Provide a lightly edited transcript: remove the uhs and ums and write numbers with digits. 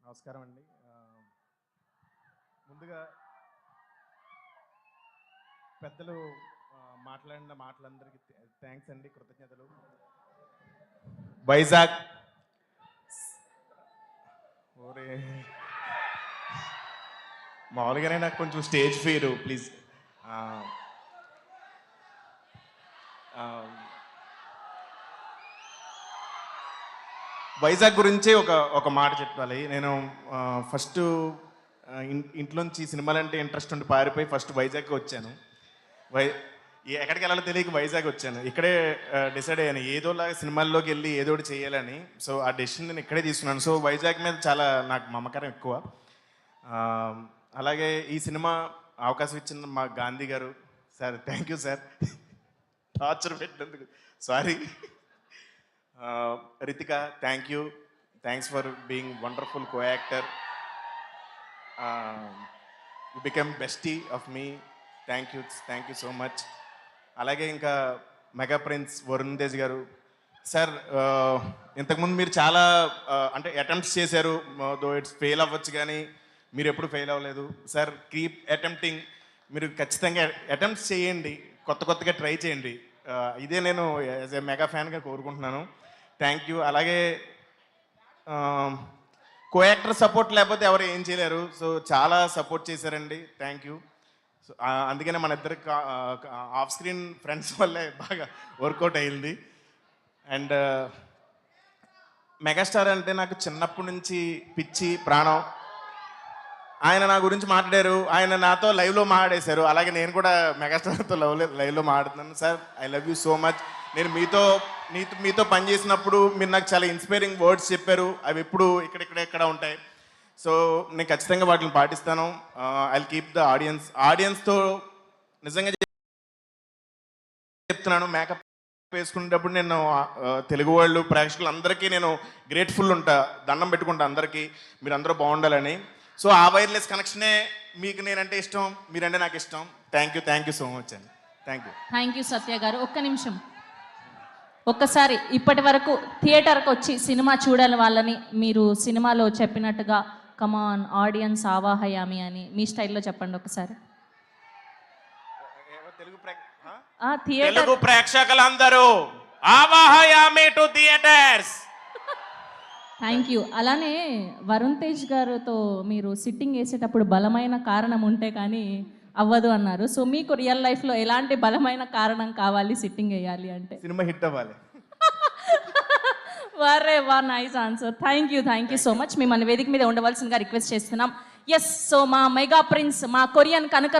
నమస్కారం అండి. ముందుగా పెద్దలు మాట్లాడిన మాటలందరికీ థ్యాంక్స్ అండి, కృతజ్ఞతలు. వైజాగ్ ఓరే మామూలుగానే నాకు కొంచెం స్టేజ్ ఫియర్, ప్లీజ్. వైజాగ్ గురించి ఒక మాట చెప్పాలి. నేను ఫస్ట్ ఇంట్లోంచి సినిమాలంటే ఇంట్రెస్ట్ ఉండి పారిపోయి ఫస్ట్ వైజాగ్కి వచ్చాను. ఎక్కడికి వెళ్ళాలో తెలియక వైజాగ్ వచ్చాను. ఇక్కడే డిసైడ్ అయ్యాను, ఏదోలాగా సినిమాల్లోకి వెళ్ళి ఏదో ఒకటి చేయాలని. సో ఆ డెసిషన్ నేను ఇక్కడే తీసుకున్నాను. సో వైజాగ్ మీద చాలా నాకు మమకారం ఎక్కువ. అలాగే ఈ సినిమా అవకాశం ఇచ్చిన మా గాంధీ గారు sir, thank you sir. Torture పెట్టినందుకు sorry. Ritika, thank you, thanks for being wonderful co actor. You become bestie of me. Thank you so much. అలాగే ఇంకా మెగా ప్రిన్స్ వరుణ్ తేజ్ గారు సార్, ఇంతకుముందు మీరు చాలా అంటే అటెంప్ట్స్ చేశారు, దో ఇట్స్ ఫెయిల్ అవ్వచ్చు, కానీ మీరు ఎప్పుడు ఫెయిల్ అవ్వలేదు సార్. Keep attempting. మీరు ఖచ్చితంగా అటెంప్ట్స్ చేయండి, కొత్తగా ట్రై చేయండి. ఇదే నేను యాజ్ ఏ మెగా ఫ్యాన్గా కోరుకుంటున్నాను. Thank you. అలాగే కో యాక్టర్ సపోర్ట్ లేకపోతే ఎవరు ఏం చేయలేరు. సో చాలా సపోర్ట్ చేశారండి, థ్యాంక్ యూ. సో అందుకనే మన ఇద్దరు ఆఫ్ స్క్రీన్ ఫ్రెండ్స్ వల్లే బాగా వర్కౌట్ అయ్యింది. అండ్ మెగాస్టార్ అంటే నాకు చిన్నప్పటి నుంచి పిచ్చి ప్రాణం. ఆయన నా గురించి మాట్లాడారు, ఆయన నాతో లైవ్లో మాట్లాడేశారు. అలాగే నేను కూడా మెగాస్టార్తో లైవ్లో మాట్లాడుతున్నాను. Sir, I love you so much. నేను మీతో పనిచేసినప్పుడు మీరు నాకు చాలా ఇన్స్పైరింగ్ వర్డ్స్ చెప్పారు. అవి ఎప్పుడు ఇక్కడ ఉంటాయి. సో నేను ఖచ్చితంగా వాటిని పాటిస్తాను. ఐ కీప్ ద ఆడియన్స్తో నిజంగా చెప్తున్నాను. మేకప్ వేసుకునేటప్పుడు నేను తెలుగు వాళ్ళు ప్రేక్షకులు అందరికీ నేను గ్రేట్ఫుల్ ఉంటా, దండం పెట్టుకుంటా అందరికీ, మీరు అందరూ బాగుండాలని. సో ఆ వైర్లెస్ కనెక్షనే మీకు నేనంటే ఇష్టం, మీరంటే నాకు ఇష్టం. థ్యాంక్ యూ సో మచ్ అండి. థ్యాంక్ యూ సత్య గారు. ఒక్క నిమిషం, ఒక్కసారి ఇప్పటి వరకు థియేటర్కి వచ్చి సినిమా చూడాలి వాళ్ళని మీరు సినిమాలో చెప్పినట్టుగా కమాన్ ఆడియన్స్ ఆవాహయామి అని మీ స్టైల్లో చెప్పండి ఒకసారి. తెలుగు ప్రేక్షకులందరూ ఆవాహయామి టు థియేటర్స్. Thank you. అలానే వరుణ్ తేజ్ గారితో మీరు సిట్టింగ్ వేసేటప్పుడు బలమైన కారణం ఉంటే కానీ అవ్వదు అన్నారు. సో మీకు రియల్ లైఫ్లో ఎలాంటి బలమైన కారణం కావాలి సిట్టింగ్ వేయాలి అంటే? సినిమా హిట్ అవ్వాలి. వా nice answer. Thank you so much. మిమ్మల్ని వేదిక మీద ఉండవలసిందిగా రిక్వెస్ట్ చేస్తున్నాం. ఎస్, సో మా మెగా ప్రిన్స్, మా కొరియన్ కనుక